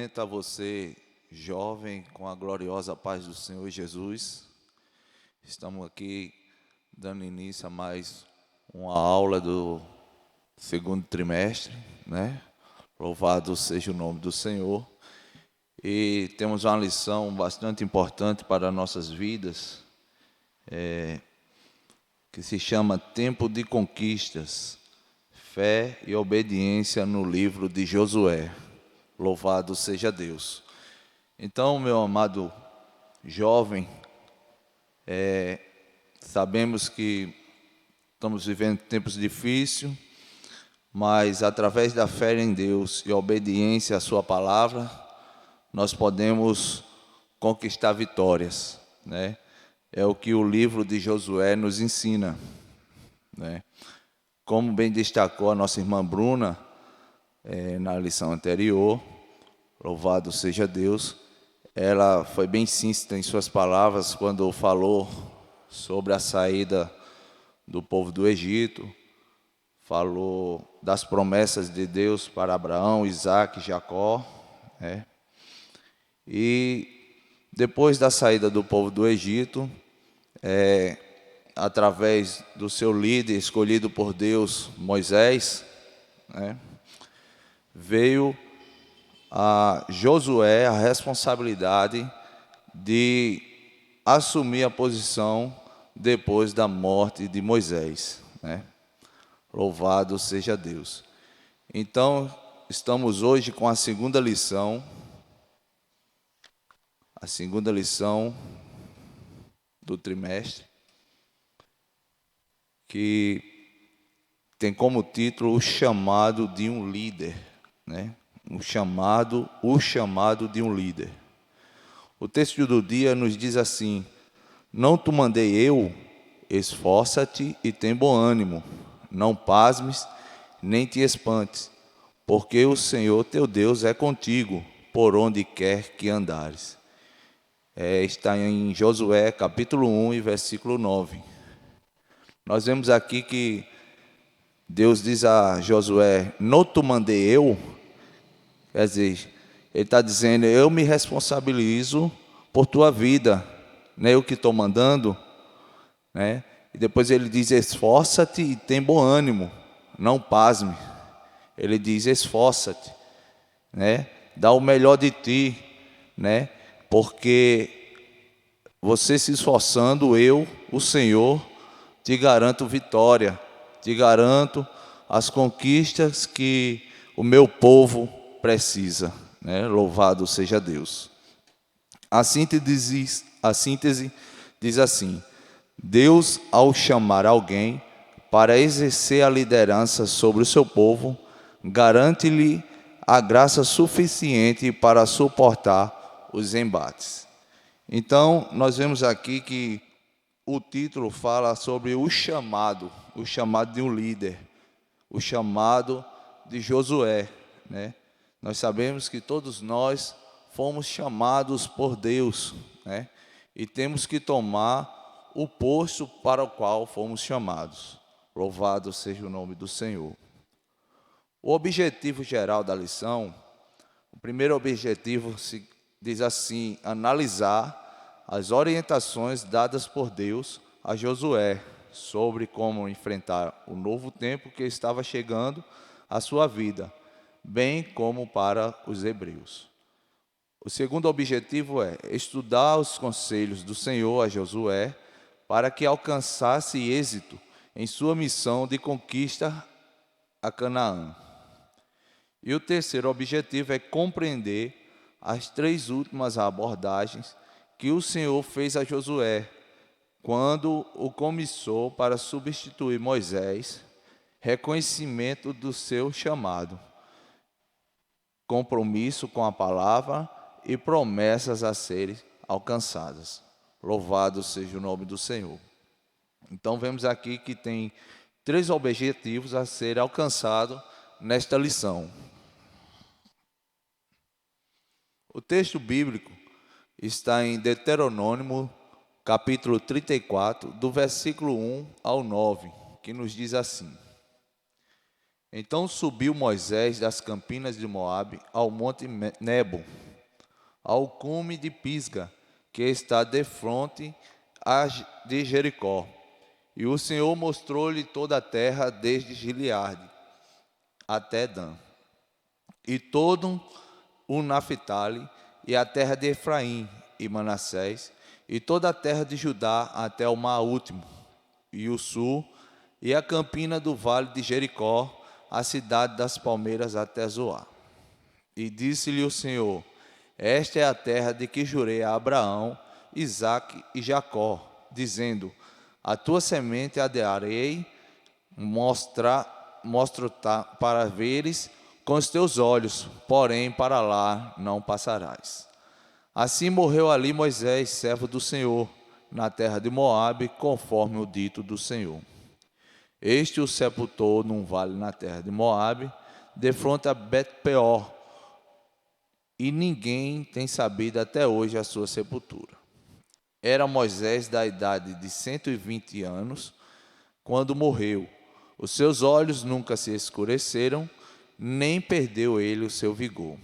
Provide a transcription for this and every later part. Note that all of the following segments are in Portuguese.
Cumprimento a você, jovem, com a gloriosa paz do Senhor Jesus. Estamos aqui dando início a mais uma aula do segundo trimestre, né? Louvado seja o nome do Senhor. E temos uma lição bastante importante para nossas vidas, que se chama Tempo de Conquistas, Fé e Obediência no livro de Josué. Louvado seja Deus. Então, meu amado jovem, sabemos que estamos vivendo tempos difíceis, mas através da fé em Deus e obediência à sua palavra, nós podemos conquistar vitórias, né? É o que o livro de Josué nos ensina, né? Como bem destacou a nossa irmã Bruna, na lição anterior, louvado seja Deus, ela foi bem sincera em suas palavras quando falou sobre a saída do povo do Egito, falou das promessas de Deus para Abraão, Isaque e Jacó, né? E depois da saída do povo do Egito, através do seu líder escolhido por Deus, Moisés, né, veio a Josué a responsabilidade de assumir a posição depois da morte de Moisés, né? Louvado seja Deus. Então, estamos hoje com a segunda lição do trimestre, que tem como título o chamado de um líder, né? O chamado de um líder. O texto do dia nos diz assim: não te mandei eu, esforça-te e tem bom ânimo, não pasmes, nem te espantes, porque o Senhor teu Deus é contigo, por onde quer que andares. Está em Josué capítulo 1 e versículo 9. Nós vemos aqui que Deus diz a Josué: não te mandei eu. Quer dizer, ele está dizendo: eu me responsabilizo por tua vida, não é eu que estou mandando, né? E depois ele diz: esforça-te e tem bom ânimo, não pasme. Ele diz: esforça-te, né? Dá o melhor de ti, né? Porque você se esforçando, eu, o Senhor, te garanto vitória, te garanto as conquistas que o meu povo precisa, né? Louvado seja Deus. A síntese diz assim: Deus, ao chamar alguém para exercer a liderança sobre o seu povo, garante-lhe a graça suficiente para suportar os embates. Então, nós vemos aqui que o título fala sobre o chamado de um líder, o chamado de Josué, né? Nós sabemos que todos nós fomos chamados por Deus, né? E temos que tomar o posto para o qual fomos chamados. Louvado seja o nome do Senhor. O objetivo geral da lição, o primeiro objetivo se diz assim: analisar as orientações dadas por Deus a Josué sobre como enfrentar o novo tempo que estava chegando à sua vida, bem como para os hebreus. O segundo objetivo é estudar os conselhos do Senhor a Josué para que alcançasse êxito em sua missão de conquista a Canaã. E o terceiro objetivo é compreender as três últimas abordagens que o Senhor fez a Josué quando o comissionou para substituir Moisés, reconhecimento do seu chamado, compromisso com a palavra e promessas a serem alcançadas. Louvado seja o nome do Senhor. Então vemos aqui que tem três objetivos a serem alcançados nesta lição. O texto bíblico está em Deuteronômio, capítulo 34, do versículo 1 ao 9, que nos diz assim: Então subiu Moisés das campinas de Moabe ao monte Nebo, ao cume de Pisga, que está defronte de Jericó. E o Senhor mostrou-lhe toda a terra, desde Gileade até Dan, e todo o Naphtali, e a terra de Efraim e Manassés, e toda a terra de Judá até o mar último, e o sul, e a campina do vale de Jericó, a cidade das palmeiras até Zoar. E disse-lhe o Senhor: esta é a terra de que jurei a Abraão, Isaque e Jacó, dizendo: a tua semente a darei, mostro para veres com os teus olhos, porém para lá não passarás. Assim morreu ali Moisés, servo do Senhor, na terra de Moabe, conforme o dito do Senhor. Este o sepultou num vale na terra de Moabe, defronte a Bet-peor, e ninguém tem sabido até hoje a sua sepultura. Era Moisés da idade de 120 anos, quando morreu. Os seus olhos nunca se escureceram, nem perdeu ele o seu vigor.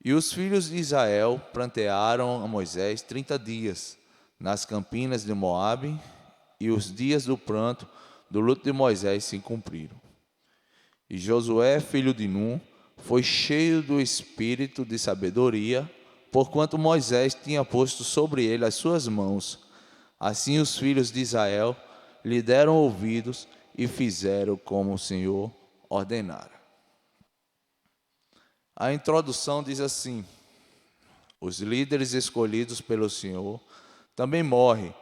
E os filhos de Israel prantearam a Moisés 30 dias, nas campinas de Moabe, e os dias do pranto, do luto de Moisés se cumpriram. E Josué, filho de Num, foi cheio do espírito de sabedoria, porquanto Moisés tinha posto sobre ele as suas mãos. Assim os filhos de Israel lhe deram ouvidos e fizeram como o Senhor ordenara. A introdução diz assim: os líderes escolhidos pelo Senhor também morrem,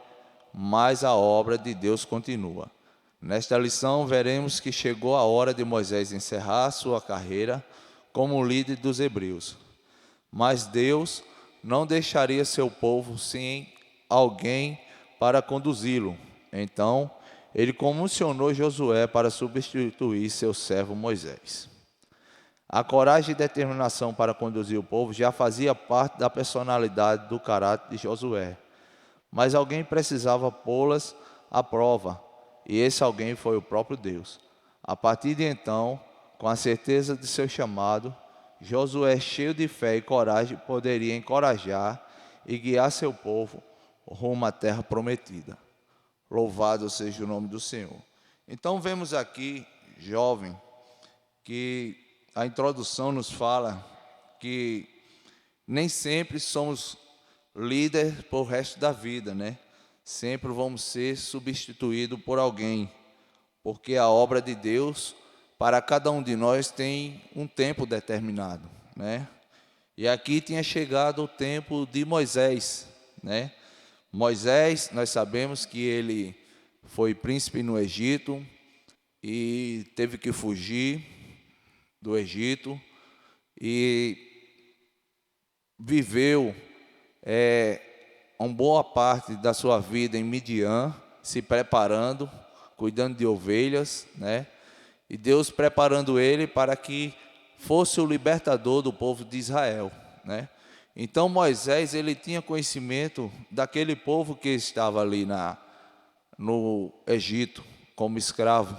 mas a obra de Deus continua. Nesta lição veremos que chegou a hora de Moisés encerrar sua carreira como líder dos hebreus. Mas Deus não deixaria seu povo sem alguém para conduzi-lo. Então, ele comissionou Josué para substituir seu servo Moisés. A coragem e determinação para conduzir o povo já fazia parte da personalidade do caráter de Josué. Mas alguém precisava pô-las à prova, e esse alguém foi o próprio Deus. A partir de então, com a certeza de seu chamado, Josué, cheio de fé e coragem, poderia encorajar e guiar seu povo rumo à terra prometida. Louvado seja o nome do Senhor. Então vemos aqui, jovem, que a introdução nos fala que nem sempre somos líderes por o resto da vida, né? Sempre vamos ser substituídos por alguém, porque a obra de Deus para cada um de nós tem um tempo determinado, né? E aqui tinha chegado o tempo de Moisés, né? Moisés, nós sabemos que ele foi príncipe no Egito e teve que fugir do Egito e viveu uma boa parte da sua vida em Midian, se preparando, cuidando de ovelhas, né? E Deus preparando ele para que fosse o libertador do povo de Israel, né? Então Moisés, ele tinha conhecimento daquele povo que estava ali no Egito como escravo,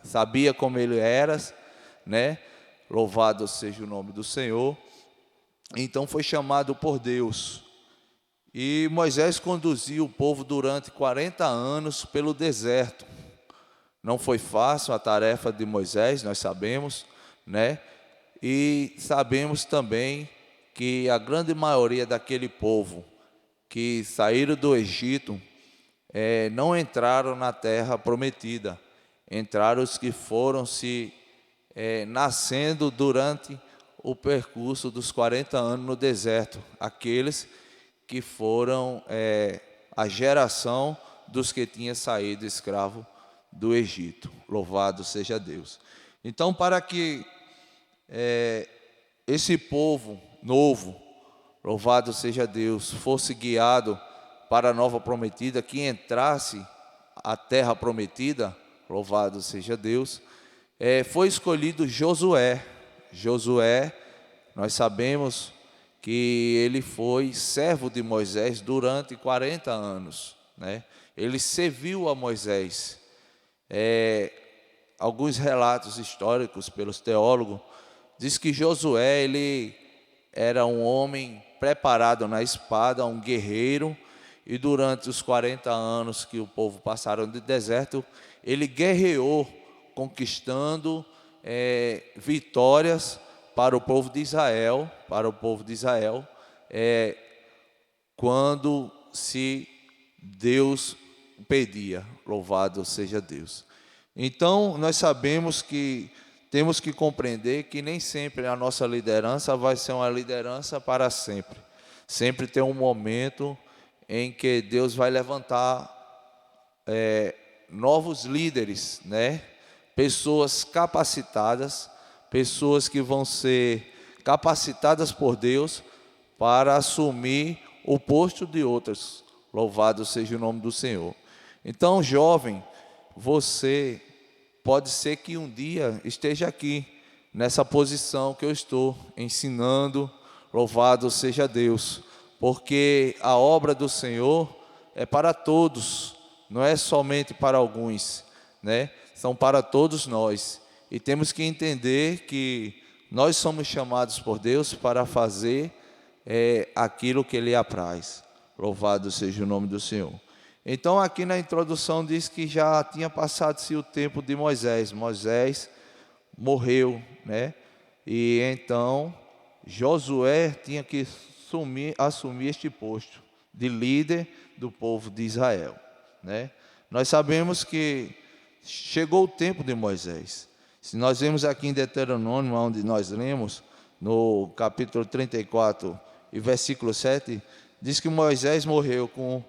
sabia como ele era, né? Louvado seja o nome do Senhor. Então foi chamado por Deus. E Moisés conduziu o povo durante 40 anos pelo deserto. Não foi fácil a tarefa de Moisés, nós sabemos, né? E sabemos também que a grande maioria daquele povo que saíram do Egito não entraram na terra prometida. Entraram os que foram se nascendo durante o percurso dos 40 anos no deserto, aqueles que foram a geração dos que tinha saído escravo do Egito. Louvado seja Deus. Então, para que esse povo novo, louvado seja Deus, fosse guiado para a nova prometida, que entrasse a terra prometida, louvado seja Deus, foi escolhido Josué. Josué, nós sabemos que ele foi servo de Moisés durante 40 anos, né? Ele serviu a Moisés. alguns relatos históricos pelos teólogos, diz que Josué ele era um homem preparado na espada, um guerreiro, e durante os 40 anos que o povo passaram de deserto, ele guerreou, conquistando vitórias para o povo de Israel, quando se Deus pedia, louvado seja Deus. Então, nós sabemos que temos que compreender que nem sempre a nossa liderança vai ser uma liderança para sempre. Sempre tem um momento em que Deus vai levantar novos líderes, né? Pessoas capacitadas, pessoas que vão ser capacitadas por Deus para assumir o posto de outros. Louvado seja o nome do Senhor. Então, jovem, você pode ser que um dia esteja aqui, nessa posição que eu estou, ensinando, louvado seja Deus, porque a obra do Senhor é para todos, não é somente para alguns, né? São para todos nós, e temos que entender que nós somos chamados por Deus para fazer aquilo que Ele apraz, louvado seja o nome do Senhor. Então aqui na introdução diz que já tinha passado-se o tempo de Moisés. Moisés morreu, né? E então Josué tinha que assumir este posto de líder do povo de Israel, né? Nós sabemos que chegou o tempo de Moisés. Se nós vemos aqui em Deuteronômio, onde nós lemos, no capítulo 34 e versículo 7, diz que Moisés morreu com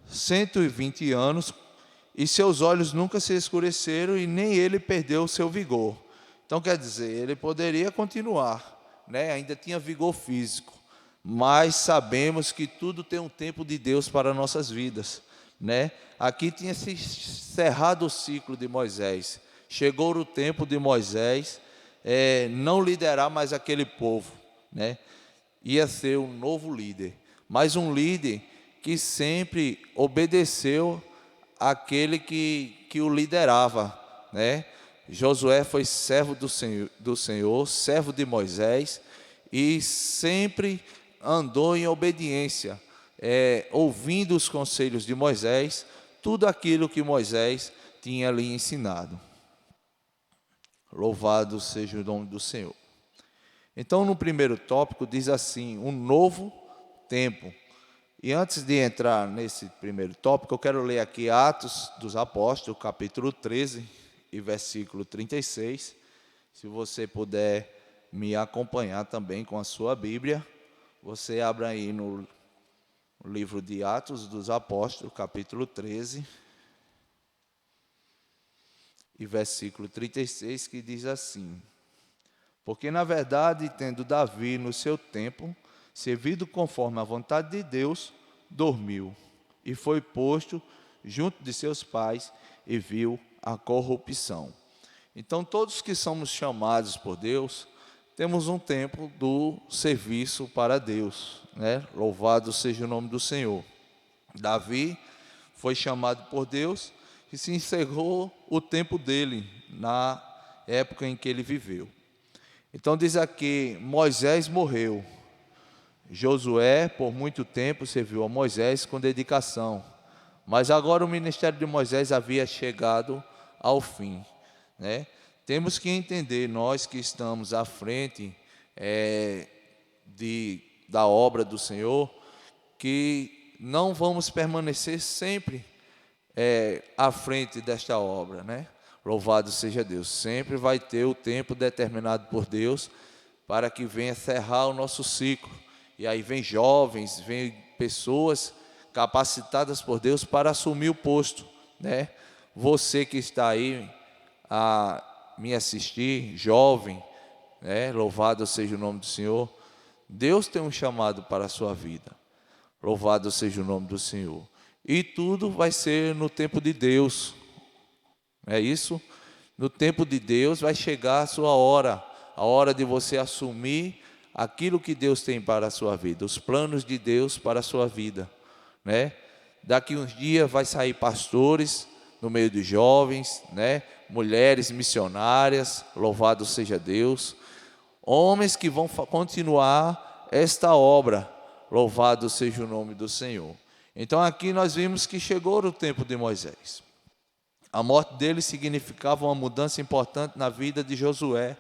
120 anos, e seus olhos nunca se escureceram, e nem ele perdeu o seu vigor. Então quer dizer, ele poderia continuar, né? Ainda tinha vigor físico, mas sabemos que tudo tem um tempo de Deus para nossas vidas, né? Aqui tinha se encerrado o ciclo de Moisés, chegou o tempo de Moisés não liderar mais aquele povo, né? Ia ser um novo líder, mas um líder que sempre obedeceu àquele que o liderava, né? Josué foi servo do Senhor, servo de Moisés, e sempre andou em obediência, ouvindo os conselhos de Moisés, tudo aquilo que Moisés tinha lhe ensinado. Louvado seja o nome do Senhor. Então, no primeiro tópico, diz assim: um novo tempo. E antes de entrar nesse primeiro tópico, eu quero ler aqui Atos dos Apóstolos, capítulo 13 e versículo 36. Se você puder me acompanhar também com a sua Bíblia, você abra aí no livro de Atos dos Apóstolos, capítulo 13 e versículo 36, que diz assim: porque na verdade, tendo Davi no seu tempo servido conforme a vontade de Deus, dormiu e foi posto junto de seus pais e viu a corrupção. Então, todos que somos chamados por Deus, temos um tempo do serviço para Deus, né? Louvado seja o nome do Senhor. Davi foi chamado por Deus e se encerrou o tempo dele na época em que ele viveu. Então diz aqui, Moisés morreu. Josué, por muito tempo, serviu a Moisés com dedicação. Mas agora o ministério de Moisés havia chegado ao fim, né? Temos que entender, nós que estamos à frente da obra do Senhor, que não vamos permanecer sempre à frente desta obra, né? Louvado seja Deus. Sempre vai ter o tempo determinado por Deus para que venha encerrar o nosso ciclo. E aí vem jovens, vem pessoas capacitadas por Deus para assumir o posto, né? Você que está aí a me assistir, jovem, né? Louvado seja o nome do Senhor. Deus tem um chamado para a sua vida. Louvado seja o nome do Senhor. E tudo vai ser no tempo de Deus. É isso? No tempo de Deus vai chegar a sua hora, a hora de você assumir aquilo que Deus tem para a sua vida, os planos de Deus para a sua vida, né? Daqui uns dias vai sair pastores no meio dos jovens, né? mulheres missionárias, louvado seja Deus, homens que vão continuar esta obra, louvado seja o nome do Senhor. Então aqui nós vimos que chegou o tempo de Moisés. A morte dele significava uma mudança importante na vida de Josué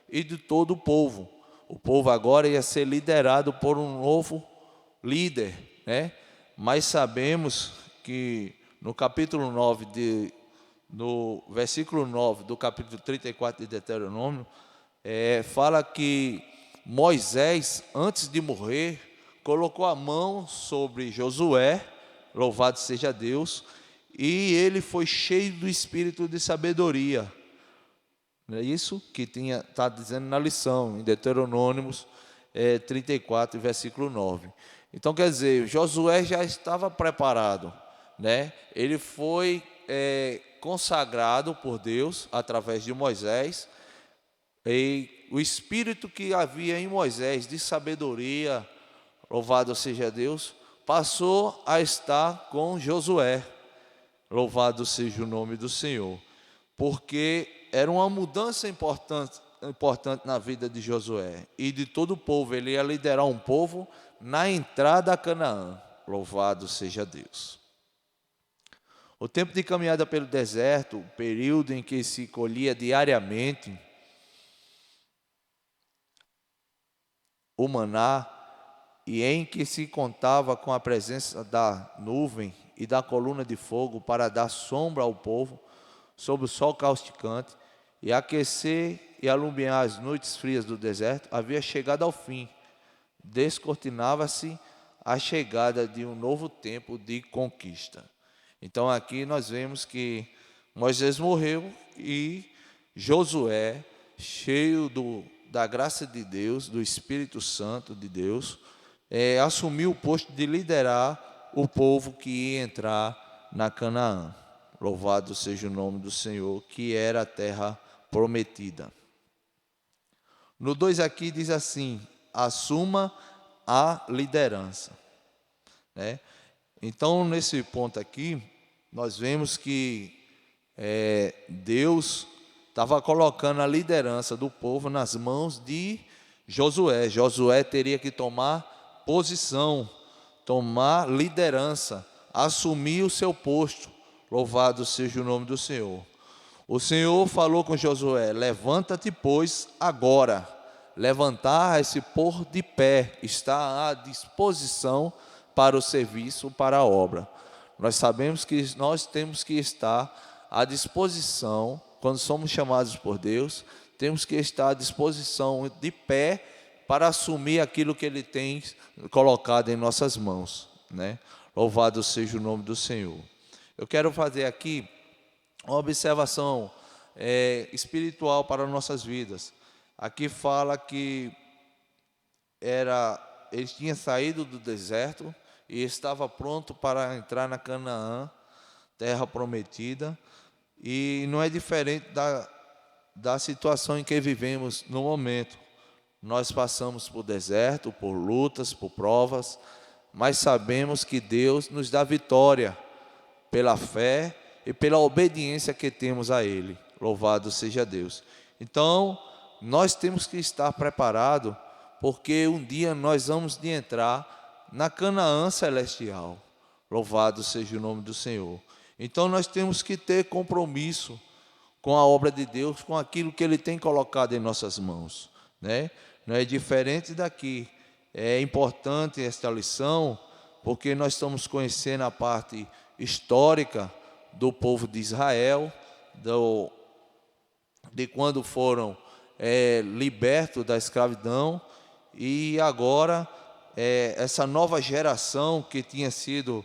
e de todo o povo. O povo agora ia ser liderado por um novo líder, né? Mas sabemos que no capítulo 9, no versículo 9 do capítulo 34 de Deuteronômio, fala que Moisés, antes de morrer, colocou a mão sobre Josué, louvado seja Deus, e ele foi cheio do espírito de sabedoria. Não é isso que está dizendo na lição, em Deuteronômios 34, versículo 9. Então, quer dizer, Josué já estava preparado, né? Ele foi consagrado por Deus através de Moisés, e o espírito que havia em Moisés de sabedoria, louvado seja Deus, passou a estar com Josué, louvado seja o nome do Senhor, porque era uma mudança importante na vida de Josué e de todo o povo. Ele ia liderar um povo na entrada a Canaã, louvado seja Deus. O tempo de caminhada pelo deserto, o período em que se colhia diariamente o maná e em que se contava com a presença da nuvem e da coluna de fogo para dar sombra ao povo sob o sol causticante e aquecer e alumiar as noites frias do deserto, havia chegado ao fim. Descortinava-se a chegada de um novo tempo de conquista. Então aqui nós vemos que Moisés morreu e Josué, cheio da graça de Deus, do Espírito Santo de Deus, assumiu o posto de liderar o povo que ia entrar na Canaã. Louvado seja o nome do Senhor, que era a terra prometida. No 2 aqui diz assim: assuma a liderança, né? Então, nesse ponto aqui, nós vemos que Deus estava colocando a liderança do povo nas mãos de Josué. Josué teria que tomar posição, tomar liderança, assumir o seu posto. Louvado seja o nome do Senhor. O Senhor falou com Josué: levanta-te, pois, agora. Levantar é se pôr de pé, está à disposição para o serviço, para a obra. Nós sabemos que nós temos que estar à disposição, quando somos chamados por Deus, temos que estar à disposição de pé para assumir aquilo que Ele tem colocado em nossas mãos, né? Louvado seja o nome do Senhor. Eu quero fazer aqui uma observação espiritual para nossas vidas. Aqui fala que ele tinha saído do deserto e estava pronto para entrar na Canaã, terra prometida, e não é diferente da situação em que vivemos no momento. Nós passamos por deserto, por lutas, por provas, mas sabemos que Deus nos dá vitória pela fé e pela obediência que temos a Ele. Louvado seja Deus. Então, nós temos que estar preparados, porque um dia nós vamos de entrar na Canaã celestial. Louvado seja o nome do Senhor. Então, nós temos que ter compromisso com a obra de Deus, com aquilo que Ele tem colocado em nossas mãos, né? Não é diferente daqui. É importante esta lição, porque nós estamos conhecendo a parte histórica do povo de Israel, de quando foram libertos da escravidão, e agora essa nova geração que tinha sido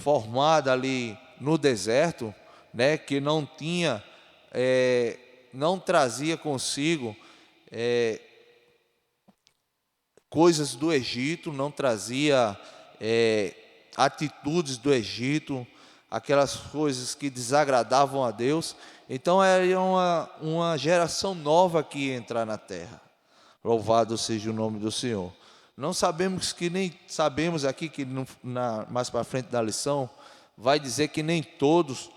formada ali no deserto, né, que não trazia consigo coisas do Egito, não trazia atitudes do Egito, aquelas coisas que desagradavam a Deus. Então era uma geração nova que ia entrar na terra. Louvado seja o nome do Senhor. Não sabemos aqui que mais para frente da lição vai dizer que nem todos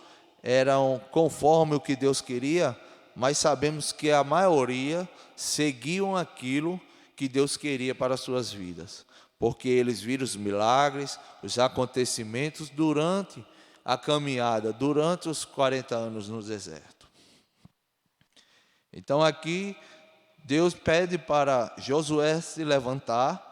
eram conforme o que Deus queria, mas sabemos que a maioria seguiam aquilo que Deus queria para as suas vidas, porque eles viram os milagres, os acontecimentos durante a caminhada, durante os 40 anos no deserto. Então aqui Deus pede para Josué se levantar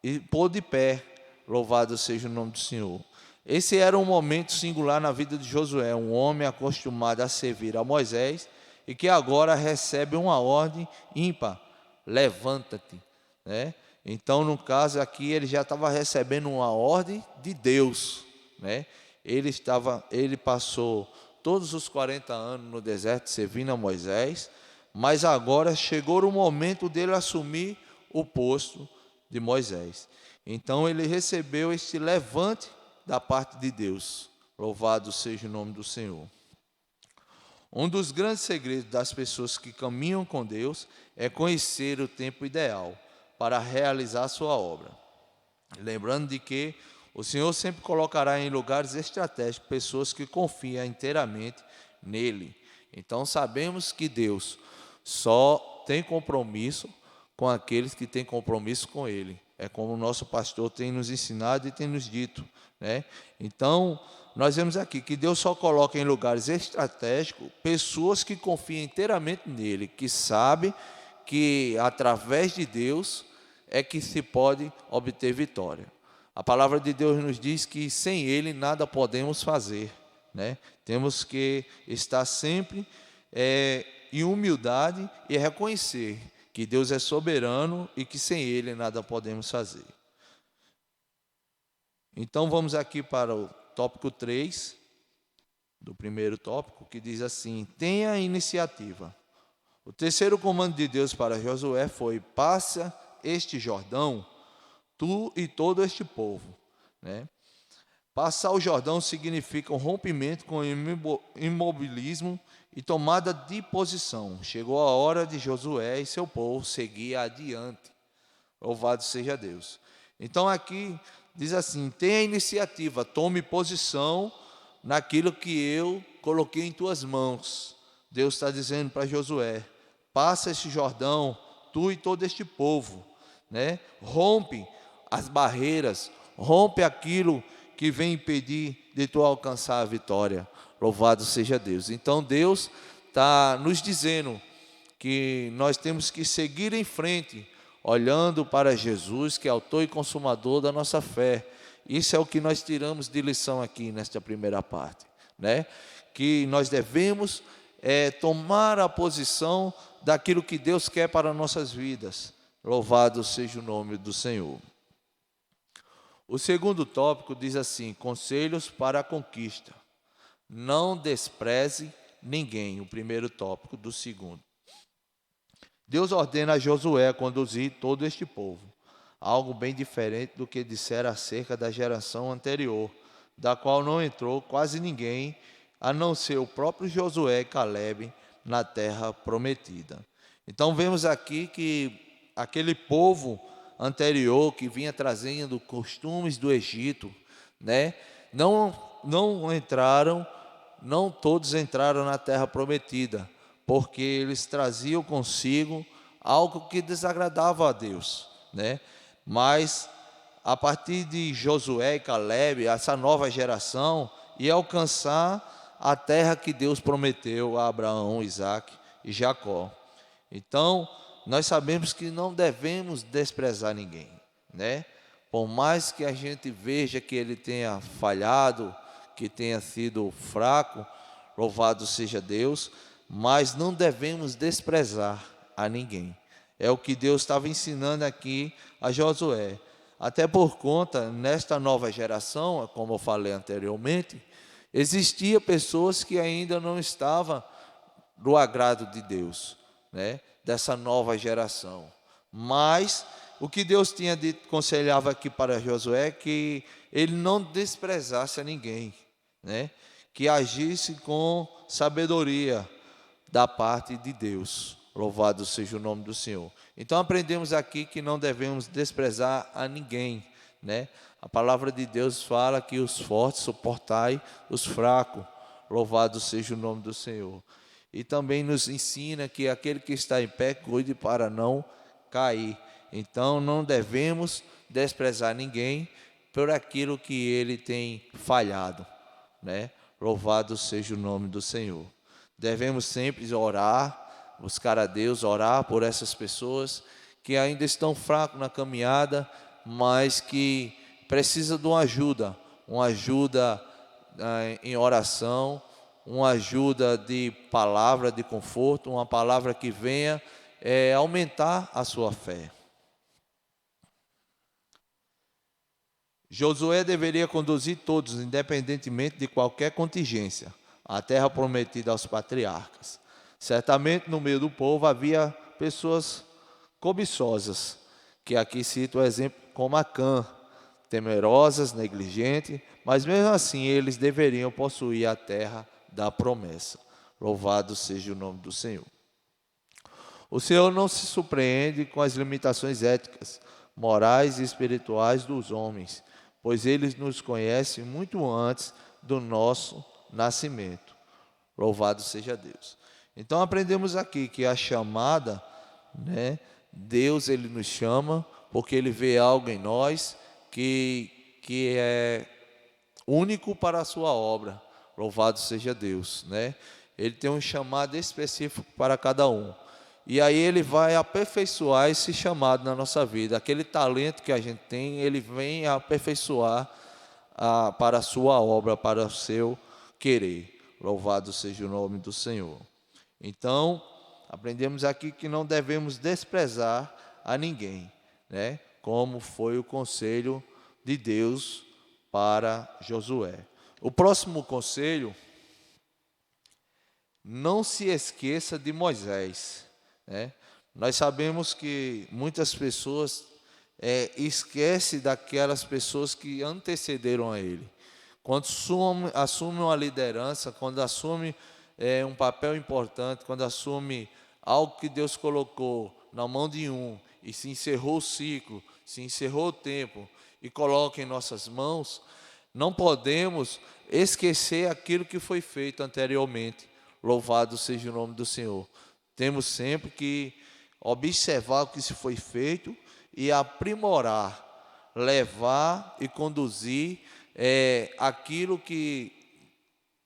e pôr de pé, louvado seja o nome do Senhor. Esse era um momento singular na vida de Josué, um homem acostumado a servir a Moisés e que agora recebe uma ordem ímpar: levanta-te, né? Então, no caso aqui, ele já estava recebendo uma ordem de Deus, né? Ele passou todos os 40 anos no deserto servindo a Moisés, mas agora chegou o momento dele assumir o posto de Moisés. Então ele recebeu este levante da parte de Deus. Louvado seja o nome do Senhor. Um dos grandes segredos das pessoas que caminham com Deus é conhecer o tempo ideal para realizar sua obra. Lembrando de que o Senhor sempre colocará em lugares estratégicos pessoas que confiam inteiramente nele. Então sabemos que Deus só tem compromisso com aqueles que têm compromisso com ele. É como o nosso pastor tem nos ensinado e tem nos dito, né? Então, nós vemos aqui que Deus só coloca em lugares estratégicos pessoas que confiam inteiramente nele, que sabem que através de Deus é que se pode obter vitória. A palavra de Deus nos diz que sem ele nada podemos fazer, né? Temos que estar sempre em humildade e reconhecer que Deus é soberano e que sem ele nada podemos fazer. Então vamos aqui para o tópico 3 do primeiro tópico, que diz assim: tenha iniciativa. O terceiro comando de Deus para Josué foi: passa este Jordão, tu e todo este povo, né? Passar o Jordão significa um rompimento com o imobilismo e tomada de posição. Chegou a hora de Josué e seu povo seguir adiante. Louvado seja Deus. Então aqui diz assim: tenha iniciativa, tome posição naquilo que eu coloquei em tuas mãos. Deus está dizendo para Josué: passa esse Jordão, tu e todo este povo, né? Rompe as barreiras, rompe aquilo que vem impedir de tu alcançar a vitória. Louvado seja Deus. Então Deus está nos dizendo que nós temos que seguir em frente, olhando para Jesus, que é autor e consumador da nossa fé. Isso é o que nós tiramos de lição aqui nesta primeira parte, né? Que nós devemos tomar a posição daquilo que Deus quer para nossas vidas. Louvado seja o nome do Senhor. O segundo tópico diz assim: conselhos para a conquista. Não despreze ninguém. O primeiro tópico do segundo. Deus ordena a Josué conduzir todo este povo. Algo bem diferente do que dissera acerca da geração anterior, da qual não entrou quase ninguém, a não ser o próprio Josué e Calebe, na terra prometida. Então vemos aqui que aquele povo anterior que vinha trazendo costumes do Egito, né? Não todos entraram na terra prometida, porque eles traziam consigo algo que desagradava a Deus, né? Mas a partir de Josué e Calebe, essa nova geração ia alcançar a terra que Deus prometeu a Abraão, Isaque e Jacó. Então, nós sabemos que não devemos desprezar ninguém, né? Por mais que a gente veja que ele tenha falhado, que tenha sido fraco, louvado seja Deus, mas não devemos desprezar a ninguém. É o que Deus estava ensinando aqui a Josué. Até por conta, nesta nova geração, como eu falei anteriormente, existia pessoas que ainda não estavam do agrado de Deus, né? Dessa nova geração. Mas o que Deus tinha dito, aconselhava aqui para Josué, é que ele não desprezasse a ninguém, né? Que agisse com sabedoria da parte de Deus. Louvado seja o nome do Senhor. Então aprendemos aqui que não devemos desprezar a ninguém, né? A palavra de Deus fala que os fortes suportai os fracos. Louvado seja o nome do Senhor. E também nos ensina que aquele que está em pé, cuide para não cair. Então, não devemos desprezar ninguém por aquilo que ele tem falhado, né? Louvado seja o nome do Senhor. Devemos sempre orar, buscar a Deus, orar por essas pessoas que ainda estão fracos na caminhada, mas que precisam de uma ajuda em oração, uma ajuda de palavra de conforto, uma palavra que venha aumentar a sua fé. Josué deveria conduzir todos, independentemente de qualquer contingência, à terra prometida aos patriarcas. Certamente no meio do povo havia pessoas cobiçosas, que aqui cito o exemplo como Acã, temerosas, negligentes, mas mesmo assim eles deveriam possuir a terra da promessa. Louvado seja o nome do Senhor. O Senhor não se surpreende com as limitações éticas, morais e espirituais dos homens, pois Ele nos conhece muito antes do nosso nascimento. Louvado seja Deus. Então aprendemos aqui que a chamada, né, Deus ele nos chama porque Ele vê algo em nós que é único para a sua obra. Louvado seja Deus, né? Ele tem um chamado específico para cada um. E aí ele vai aperfeiçoar esse chamado na nossa vida. Aquele talento que a gente tem, ele vem aperfeiçoar para a sua obra, para o seu querer. Louvado seja o nome do Senhor. Então, aprendemos aqui que não devemos desprezar a ninguém, né? Como foi o conselho de Deus para Josué. O próximo conselho: não se esqueça de Moisés, né? Nós sabemos que muitas pessoas esquecem daquelas pessoas que antecederam a ele. Quando assume uma liderança, quando assume um papel importante, quando assume algo que Deus colocou na mão de um, e se encerrou o ciclo, se encerrou o tempo, e coloca em nossas mãos, não podemos esquecer aquilo que foi feito anteriormente. Louvado seja o nome do Senhor. Temos sempre que observar o que se foi feito e aprimorar, levar e conduzir aquilo que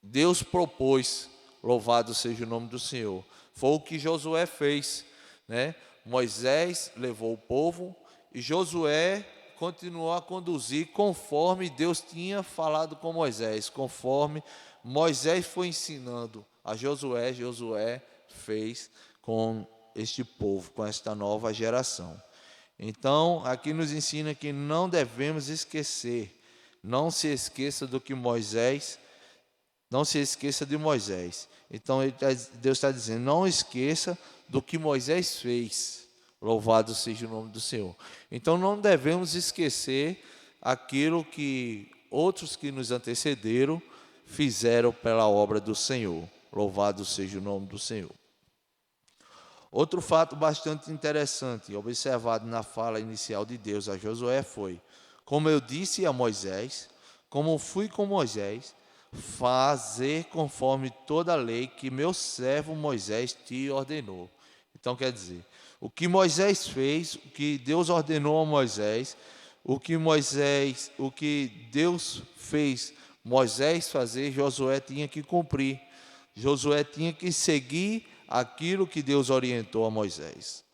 Deus propôs. Louvado seja o nome do Senhor. Foi o que Josué fez, né? Moisés levou o povo e Josué continuou a conduzir conforme Deus tinha falado com Moisés, conforme Moisés foi ensinando a Josué, Josué fez com este povo, com esta nova geração. Então, aqui nos ensina que não devemos esquecer, não se esqueça do que Moisés, não se esqueça de Moisés. Então, Deus está dizendo, não esqueça do que Moisés fez. Louvado seja o nome do Senhor. Então, não devemos esquecer aquilo que outros que nos antecederam fizeram pela obra do Senhor. Louvado seja o nome do Senhor. Outro fato bastante interessante, observado na fala inicial de Deus a Josué foi: como eu disse a Moisés, como fui com Moisés, fazer conforme toda a lei que meu servo Moisés te ordenou. Então quer dizer, o que Moisés fez, o que Deus ordenou a Moisés, o que Deus fez Moisés fazer, Josué tinha que cumprir. Josué tinha que seguir aquilo que Deus orientou a Moisés.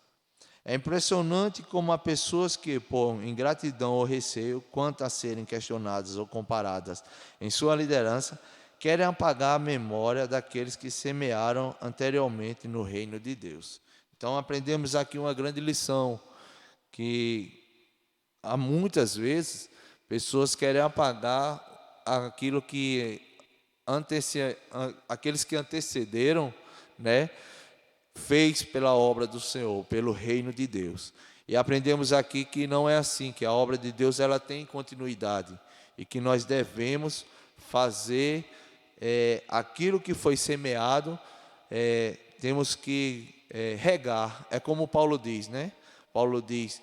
É impressionante como há pessoas que, por ingratidão ou receio, quanto a serem questionadas ou comparadas em sua liderança, querem apagar a memória daqueles que semearam anteriormente no reino de Deus. Então aprendemos aqui uma grande lição, que há muitas vezes pessoas querem apagar aquilo que aqueles que antecederam, né, fez pela obra do Senhor, pelo reino de Deus. E aprendemos aqui que não é assim, que a obra de Deus ela tem continuidade e que nós devemos fazer aquilo que foi semeado, temos que regar. É como Paulo diz, né? Paulo diz,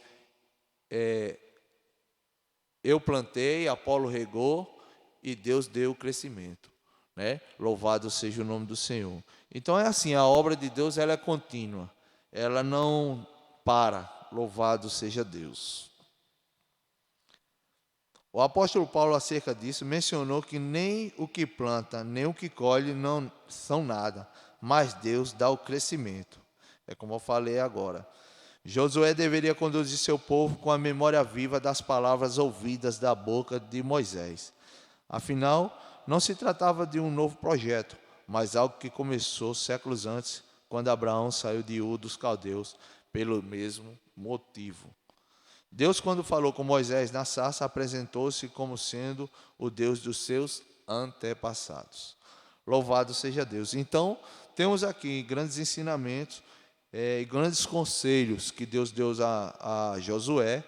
eu plantei, Apolo regou e Deus deu o crescimento. né? Louvado seja o nome do Senhor. Então é assim, a obra de Deus ela é contínua, ela não para. Louvado seja Deus. O apóstolo Paulo, acerca disso, mencionou que nem o que planta, nem o que colhe não são nada, mas Deus dá o crescimento. É como eu falei agora. Josué deveria conduzir seu povo com a memória viva das palavras ouvidas da boca de Moisés. Afinal, não se tratava de um novo projeto, mas algo que começou séculos antes, quando Abraão saiu de Ur dos Caldeus, pelo mesmo motivo. Deus, quando falou com Moisés na sarça, apresentou-se como sendo o Deus dos seus antepassados. Louvado seja Deus. Então, temos aqui grandes ensinamentos e grandes conselhos que Deus deu a Josué.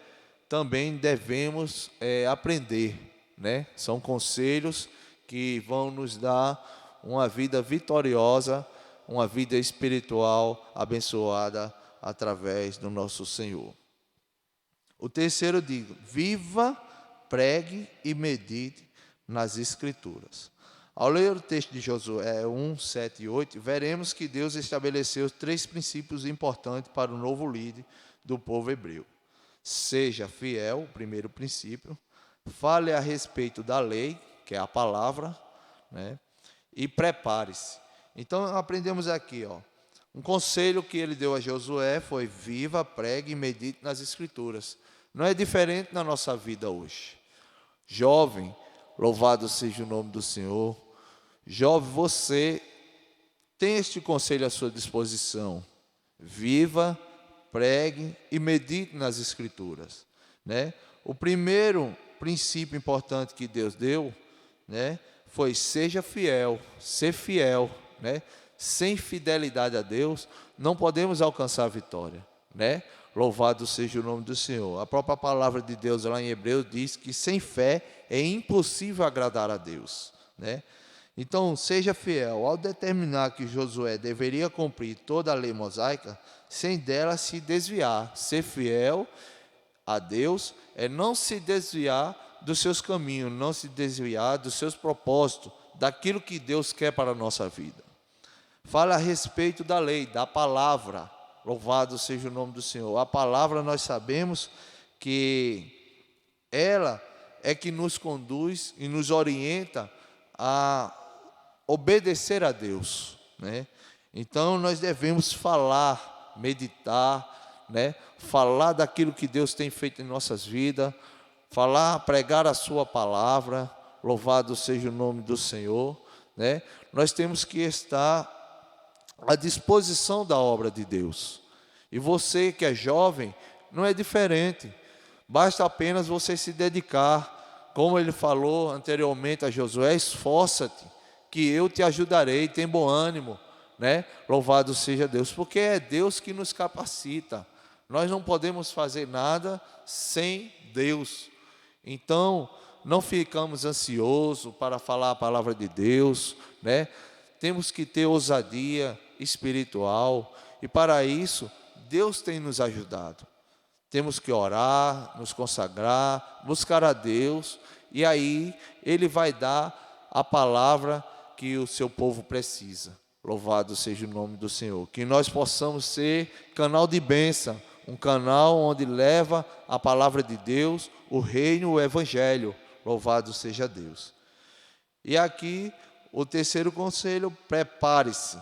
Também devemos aprender, né? São conselhos que vão nos dar uma vida vitoriosa, uma vida espiritual abençoada através do nosso Senhor. O terceiro diz: viva, pregue e medite nas Escrituras. Ao ler o texto de Josué 1, 7 e 8, veremos que Deus estabeleceu 3 princípios importantes para o novo líder do povo hebreu. Seja fiel, o primeiro princípio, fale a respeito da lei, que é a palavra, né? E prepare-se. Então, aprendemos aqui, um conselho que ele deu a Josué foi: viva, pregue e medite nas Escrituras. Não é diferente na nossa vida hoje. Jovem, louvado seja o nome do Senhor. Jovem, você tem este conselho à sua disposição. Viva, pregue e medite nas Escrituras, né? O primeiro princípio importante que Deus deu, né, foi: seja fiel, ser fiel, né? Sem fidelidade a Deus, não podemos alcançar a vitória, né? Louvado seja o nome do Senhor. A própria palavra de Deus lá em Hebreus diz que sem fé é impossível agradar a Deus, né? Então, seja fiel. Ao determinar que Josué deveria cumprir toda a lei mosaica, sem dela se desviar. Ser fiel a Deus é não se desviar dos seus caminhos, não se desviar dos seus propósitos, daquilo que Deus quer para a nossa vida. Fala a respeito da lei, da palavra. Louvado seja o nome do Senhor. A palavra, nós sabemos que ela é que nos conduz e nos orienta a obedecer a Deus, né? Então nós devemos falar, meditar, né? Falar daquilo que Deus tem feito em nossas vidas, falar, pregar a sua palavra. Louvado seja o nome do Senhor, né? Nós temos que estar à disposição da obra de Deus. E você que é jovem, não é diferente. Basta apenas você se dedicar. Como ele falou anteriormente a Josué: esforça-te, que eu te ajudarei, tem bom ânimo, né? Louvado seja Deus, porque é Deus que nos capacita. Nós não podemos fazer nada sem Deus. Então, não ficamos ansiosos para falar a palavra de Deus, né? Temos que ter ousadia espiritual, e para isso Deus tem nos ajudado. Temos que orar, nos consagrar, buscar a Deus, e aí Ele vai dar a palavra que o seu povo precisa. Louvado seja o nome do Senhor. Que nós possamos ser canal de bênção, um canal onde leva a palavra de Deus, o reino, o evangelho. Louvado seja Deus. E aqui o terceiro conselho: prepare-se.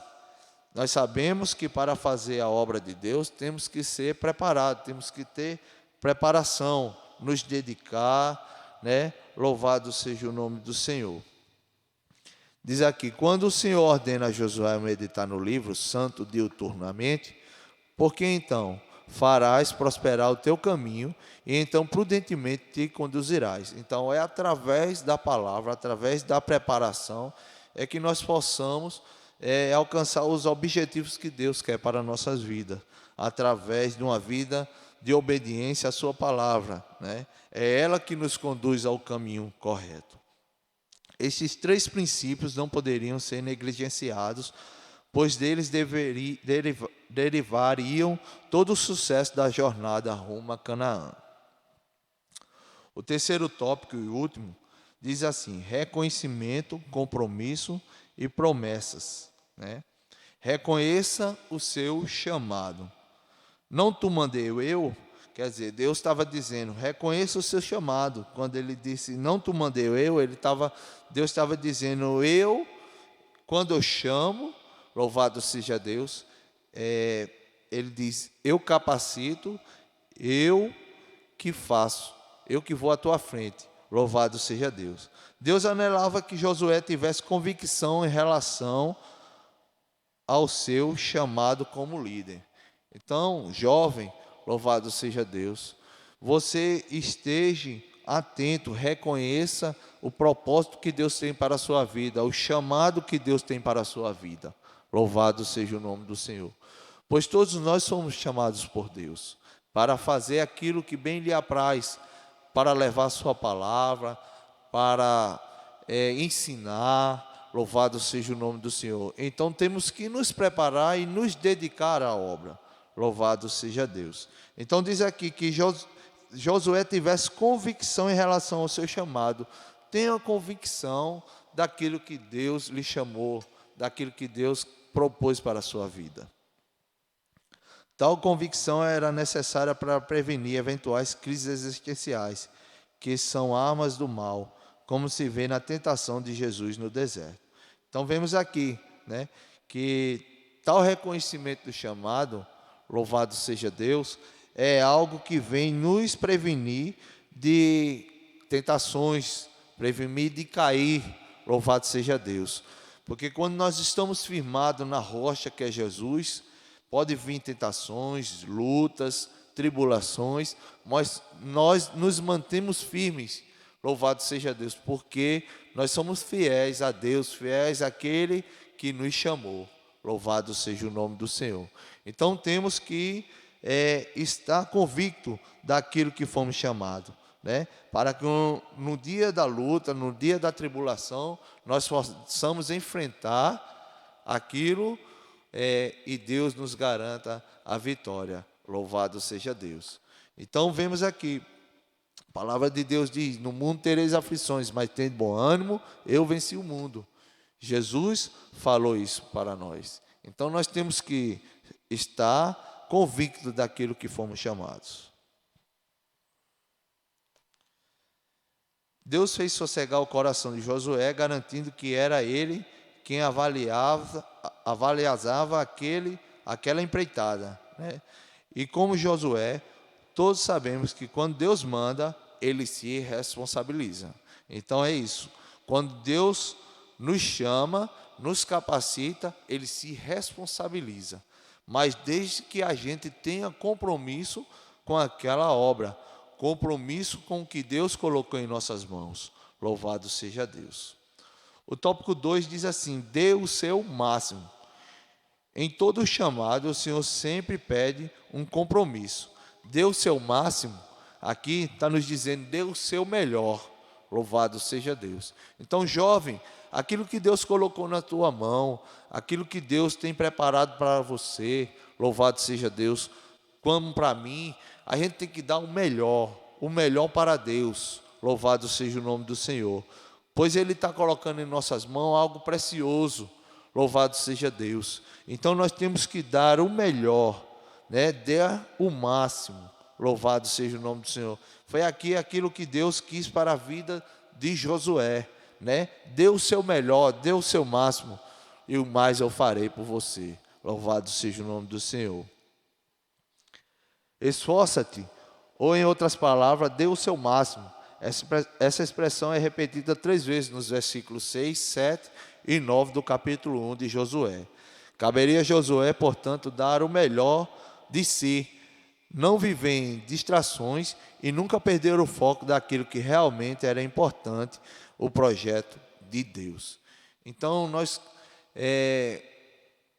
Nós sabemos que para fazer a obra de Deus temos que ser preparados, temos que ter preparação, nos dedicar, né? Louvado seja o nome do Senhor. Diz aqui: quando o Senhor ordena a Josué meditar no livro santo diuturnamente, porque então farás prosperar o teu caminho, e então prudentemente te conduzirás. Então é através da palavra, através da preparação, é que nós possamos alcançar os objetivos que Deus quer para nossas vidas, através de uma vida de obediência à sua palavra, né? É ela que nos conduz ao caminho correto. Esses 3 princípios não poderiam ser negligenciados, pois deles derivariam todo o sucesso da jornada rumo a Canaã. O terceiro tópico e último diz assim: reconhecimento, compromisso e promessas, né? Reconheça o seu chamado. Não te mandei eu, quer dizer, Deus estava dizendo, reconheça o seu chamado. Quando ele disse, não te mandei eu, Deus estava dizendo, quando eu chamo, louvado seja Deus, ele diz, eu capacito, eu que faço, eu que vou à tua frente, louvado seja Deus. Deus anelava que Josué tivesse convicção em relação ao seu chamado como líder. Então, jovem, louvado seja Deus, você esteja atento, reconheça o propósito que Deus tem para a sua vida, o chamado que Deus tem para a sua vida. Louvado seja o nome do Senhor. Pois todos nós somos chamados por Deus para fazer aquilo que bem lhe apraz, para levar a sua palavra, para ensinar. Louvado seja o nome do Senhor. Então temos que nos preparar e nos dedicar à obra. Louvado seja Deus. Então diz aqui que Josué tivesse convicção em relação ao seu chamado. Tenha convicção daquilo que Deus lhe chamou, daquilo que Deus propôs para a sua vida. Tal convicção era necessária para prevenir eventuais crises existenciais, que são armas do mal, como se vê na tentação de Jesus no deserto. Então vemos aqui, né, que tal reconhecimento do chamado, louvado seja Deus, é algo que vem nos prevenir de tentações, prevenir de cair, louvado seja Deus. Porque quando nós estamos firmados na rocha que é Jesus, pode vir tentações, lutas, tribulações, mas nós nos mantemos firmes, louvado seja Deus, porque nós somos fiéis a Deus, fiéis àquele que nos chamou, louvado seja o nome do Senhor. Então temos que estar convicto daquilo que fomos chamados, né? Para que no dia da luta, no dia da tribulação, nós possamos enfrentar aquilo e Deus nos garanta a vitória. Louvado seja Deus. Então vemos aqui, a palavra de Deus diz, no mundo tereis aflições, mas tende bom ânimo, eu venci o mundo. Jesus falou isso para nós. Então nós temos que estar convictos daquilo que fomos chamados. Deus fez sossegar o coração de Josué, garantindo que era ele quem avaliava aquela empreitada, né? E como Josué, todos sabemos que quando Deus manda, ele se responsabiliza. Então é isso. Quando Deus nos chama, nos capacita, ele se responsabiliza. Mas desde que a gente tenha compromisso com aquela obra, compromisso com o que Deus colocou em nossas mãos. Louvado seja Deus. O tópico 2 diz assim: dê o seu máximo. Em todo chamado, o Senhor sempre pede um compromisso. Dê o seu máximo, aqui está nos dizendo, dê o seu melhor. Louvado seja Deus. Então, jovem, aquilo que Deus colocou na tua mão, aquilo que Deus tem preparado para você, louvado seja Deus, como para mim, a gente tem que dar o melhor para Deus. Louvado seja o nome do Senhor. Pois Ele está colocando em nossas mãos algo precioso. Louvado seja Deus. Então nós temos que dar o melhor, né? Dar o máximo. Louvado seja o nome do Senhor. Foi aqui aquilo que Deus quis para a vida de Josué, né? Dê o seu melhor, dê o seu máximo, e o mais eu farei por você. Louvado seja o nome do Senhor. Esforça-te, ou em outras palavras, dê o seu máximo. Essa expressão é repetida 3 vezes nos versículos 6, 7 e 9 do capítulo 1 de Josué. Caberia a Josué, portanto, dar o melhor de si, não viver em distrações e nunca perder o foco daquilo que realmente era importante, o projeto de Deus. Então, nós,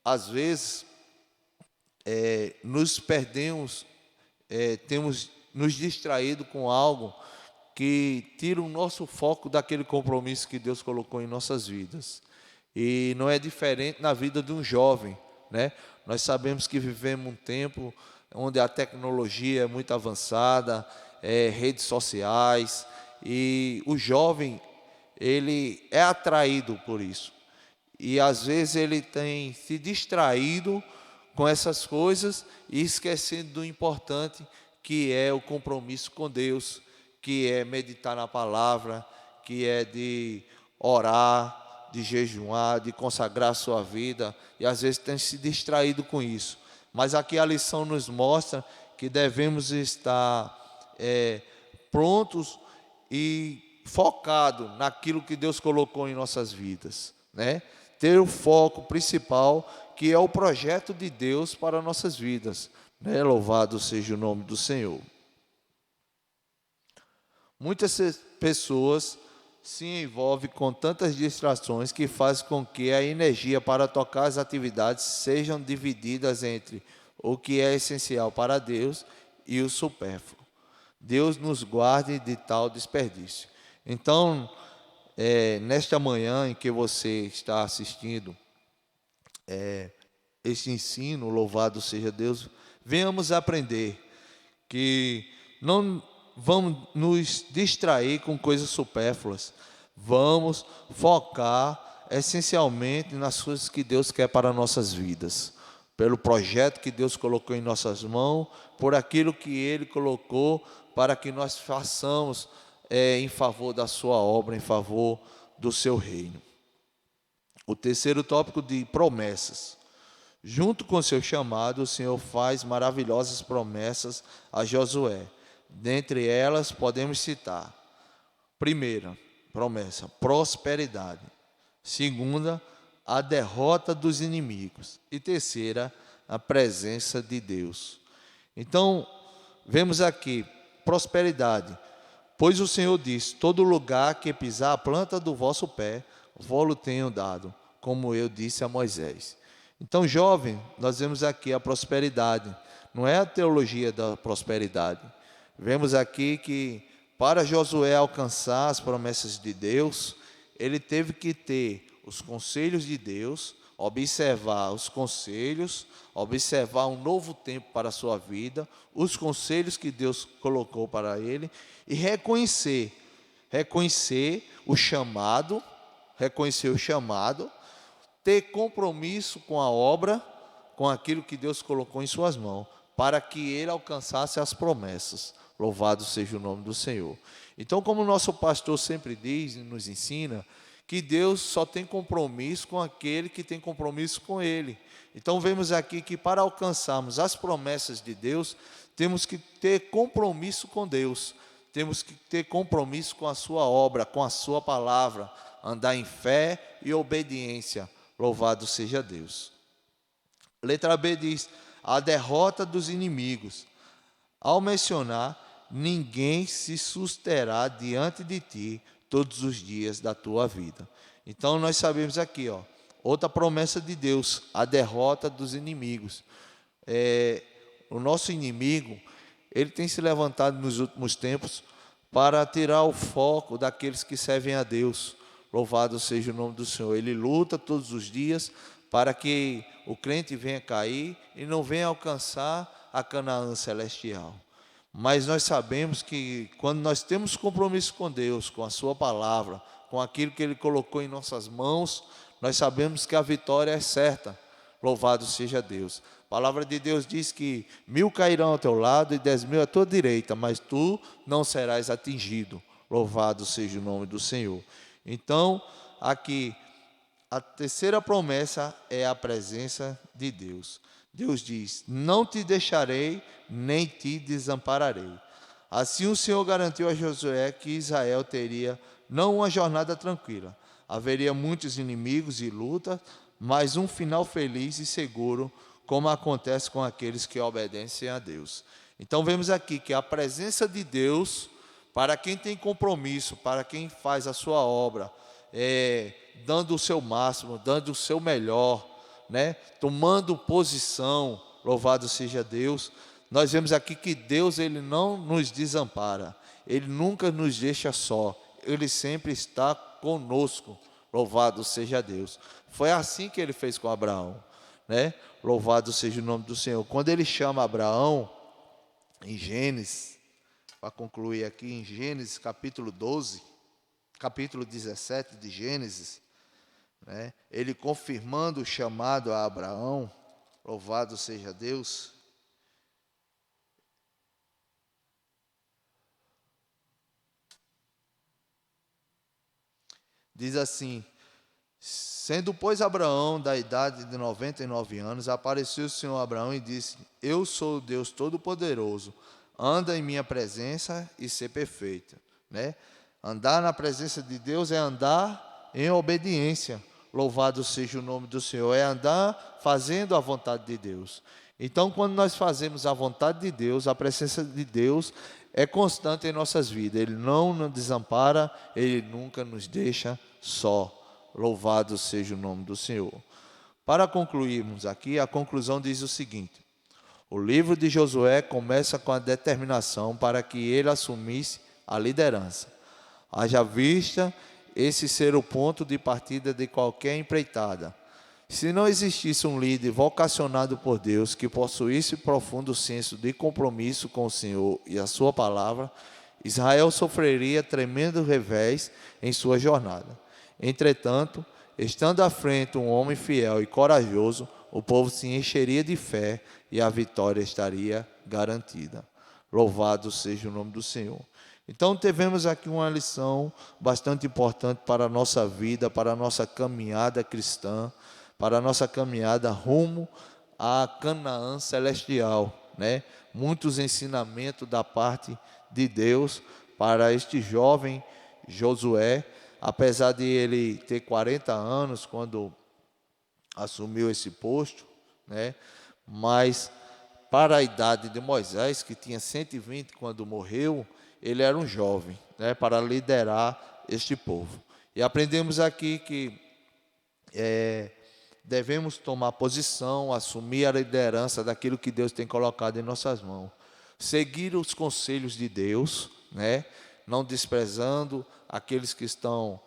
às vezes, nos perdemos, temos nos distraído com algo que tira o nosso foco daquele compromisso que Deus colocou em nossas vidas. E não é diferente na vida de um jovem, né? Nós sabemos que vivemos um tempo onde a tecnologia é muito avançada, redes sociais, e o jovem, ele é atraído por isso. e às vezes ele tem se distraído com essas coisas e esquecendo do importante, que é o compromisso com Deus, que é meditar na palavra, que é de orar, de jejuar, de consagrar a sua vida, e às vezes tem se distraído com isso. Mas aqui a lição nos mostra que devemos estar prontos e focados naquilo que Deus colocou em nossas vidas, né? Ter o foco principal, que é o projeto de Deus para nossas vidas, né? Louvado seja o nome do Senhor. Muitas pessoas se envolvem com tantas distrações que fazem com que a energia para tocar as atividades sejam divididas entre o que é essencial para Deus e o supérfluo. Deus nos guarde de tal desperdício. Então, nesta manhã em que você está assistindo este ensino, louvado seja Deus, venhamos aprender que não vamos nos distrair com coisas supérfluas, vamos focar essencialmente nas coisas que Deus quer para nossas vidas, pelo projeto que Deus colocou em nossas mãos, por aquilo que Ele colocou para que nós façamos em favor da sua obra, em favor do seu reino. O terceiro tópico de promessas. Junto com seu chamado, o Senhor faz maravilhosas promessas a Josué. Dentre elas, podemos citar: primeira promessa, prosperidade. Segunda, a derrota dos inimigos. E terceira, a presença de Deus. Então, vemos aqui, prosperidade. Pois o Senhor diz: todo lugar que pisar a planta do vosso pé, vou-lo tenho dado, como eu disse a Moisés. Então, jovem, nós vemos aqui a prosperidade. Não é a teologia da prosperidade. Vemos aqui que para Josué alcançar as promessas de Deus, ele teve que ter os conselhos de Deus, observar os conselhos, observar um novo tempo para a sua vida, os conselhos que Deus colocou para ele e reconhecer o chamado, ter compromisso com a obra, com aquilo que Deus colocou em suas mãos, para que ele alcançasse as promessas. Louvado seja o nome do Senhor. Então, como o nosso pastor sempre diz e nos ensina, que Deus só tem compromisso com aquele que tem compromisso com Ele. Então, vemos aqui que para alcançarmos as promessas de Deus, temos que ter compromisso com Deus, temos que ter compromisso com a sua obra, com a sua palavra, andar em fé e obediência. Louvado seja Deus. Letra B diz: a derrota dos inimigos. Ao mencionar: ninguém se susterá diante de ti todos os dias da tua vida. Então nós sabemos aqui, outra promessa de Deus, a derrota dos inimigos. O nosso inimigo, ele tem se levantado nos últimos tempos para tirar o foco daqueles que servem a Deus. Louvado seja o nome do Senhor. Ele luta todos os dias para que o crente venha cair e não venha alcançar a Canaã celestial. Mas nós sabemos que quando nós temos compromisso com Deus, com a sua palavra, com aquilo que Ele colocou em nossas mãos, nós sabemos que a vitória é certa. Louvado seja Deus. A palavra de Deus diz que 1000 cairão ao teu lado e 10.000 à tua direita, mas tu não serás atingido. Louvado seja o nome do Senhor. Então, aqui, a terceira promessa é a presença de Deus. Deus diz: não te deixarei, nem te desampararei. Assim o Senhor garantiu a Josué que Israel teria não uma jornada tranquila. Haveria muitos inimigos e luta, mas um final feliz e seguro, como acontece com aqueles que obedecem a Deus. Então vemos aqui que a presença de Deus, para quem tem compromisso, para quem faz a sua obra, dando o seu máximo, dando o seu melhor, né? Tomando posição, louvado seja Deus. Nós vemos aqui que Deus, Ele não nos desampara, Ele nunca nos deixa só, Ele sempre está conosco, louvado seja Deus. Foi assim que Ele fez com Abraão, né? Louvado seja o nome do Senhor. Quando Ele chama Abraão, em Gênesis, para concluir aqui, em Gênesis capítulo 12, capítulo 17 de Gênesis, né? Ele confirmando o chamado a Abraão, louvado seja Deus. Diz assim: sendo, pois, Abraão da idade de 99 anos, apareceu o Senhor a Abraão e disse: eu sou o Deus Todo-Poderoso, anda em minha presença e ser perfeito. Né? Andar na presença de Deus é andar em obediência. Louvado seja o nome do Senhor. É andar fazendo a vontade de Deus. Então, quando nós fazemos a vontade de Deus, a presença de Deus é constante em nossas vidas. Ele não nos desampara, Ele nunca nos deixa só. Louvado seja o nome do Senhor. Para concluirmos aqui, a conclusão diz o seguinte: o livro de Josué começa com a determinação para que ele assumisse a liderança. Haja vista esse ser o ponto de partida de qualquer empreitada. Se não existisse um líder vocacionado por Deus que possuísse profundo senso de compromisso com o Senhor e a sua palavra, Israel sofreria tremendo revés em sua jornada. Entretanto, estando à frente um homem fiel e corajoso, o povo se encheria de fé e a vitória estaria garantida. Louvado seja o nome do Senhor. Então, tivemos aqui uma lição bastante importante para a nossa vida, para a nossa caminhada cristã, para a nossa caminhada rumo a Canaã celestial, né? Muitos ensinamentos da parte de Deus para este jovem Josué, apesar de ele ter 40 anos quando assumiu esse posto, né? Mas para a idade de Moisés, que tinha 120 quando morreu, ele era um jovem, né, para liderar este povo. E aprendemos aqui que devemos tomar posição, assumir a liderança daquilo que Deus tem colocado em nossas mãos. Seguir os conselhos de Deus, né, não desprezando aqueles que estão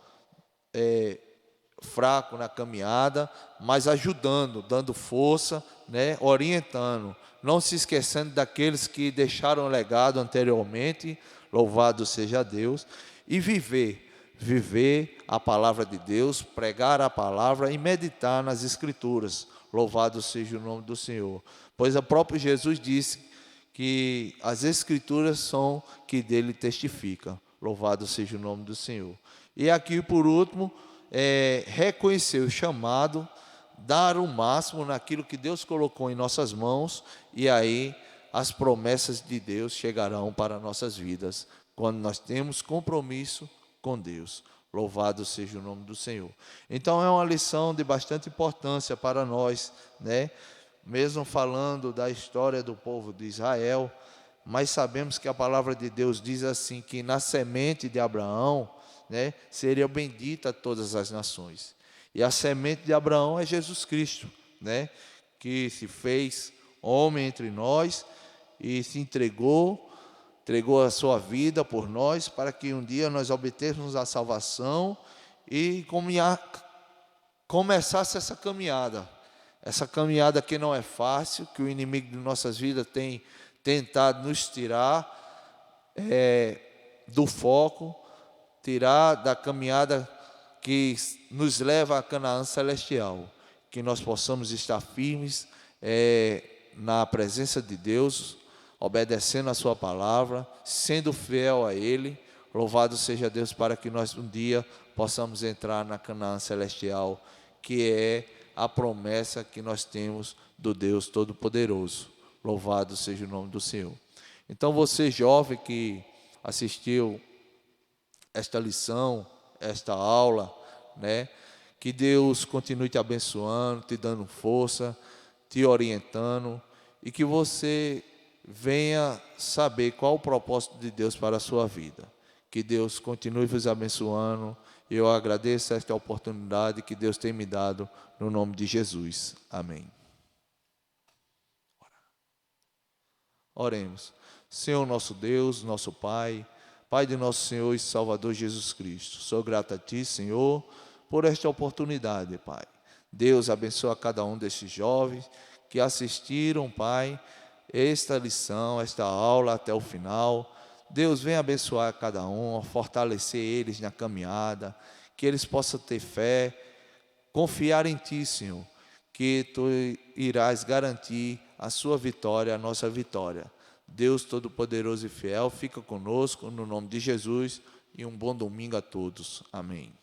fracos na caminhada, mas ajudando, dando força, né, orientando, não se esquecendo daqueles que deixaram legado anteriormente, louvado seja Deus, e viver a palavra de Deus, pregar a palavra e meditar nas Escrituras, louvado seja o nome do Senhor, pois o próprio Jesus disse que as Escrituras são que dele testificam, louvado seja o nome do Senhor. E aqui, por último, reconhecer o chamado, dar o máximo naquilo que Deus colocou em nossas mãos, e aí as promessas de Deus chegarão para nossas vidas, quando nós temos compromisso com Deus. Louvado seja o nome do Senhor. Então é uma lição de bastante importância para nós, né? Mesmo falando da história do povo de Israel, mas sabemos que a palavra de Deus diz assim, que na semente de Abraão, né, seria bendita todas as nações. E a semente de Abraão é Jesus Cristo, né, que se fez homem entre nós e se entregou a sua vida por nós, para que um dia nós obtêssemos a salvação e começasse essa caminhada que não é fácil, que o inimigo de nossas vidas tem tentado nos tirar do foco, tirar da caminhada que nos leva a Canaã celestial, que nós possamos estar firmes na presença de Deus, obedecendo a sua palavra, sendo fiel a Ele. Louvado seja Deus, para que nós um dia possamos entrar na Canaã celestial, que é a promessa que nós temos do Deus Todo-Poderoso. Louvado seja o nome do Senhor. Então, você jovem que assistiu esta lição, esta aula, né, que Deus continue te abençoando, te dando força, te orientando, e que você venha saber qual o propósito de Deus para a sua vida. Que Deus continue vos abençoando. Eu agradeço esta oportunidade que Deus tem me dado, no nome de Jesus. Amém. Oremos. Senhor nosso Deus, nosso Pai, Pai de nosso Senhor e Salvador Jesus Cristo, sou grato a Ti, Senhor, por esta oportunidade, Pai. Deus abençoa cada um desses jovens que assistiram, Pai, esta lição, esta aula até o final. Deus venha abençoar cada um, fortalecer eles na caminhada, que eles possam ter fé, confiar em Ti, Senhor, que Tu irás garantir a sua vitória, a nossa vitória. Deus Todo-Poderoso e Fiel, fica conosco, no nome de Jesus, e um bom domingo a todos. Amém.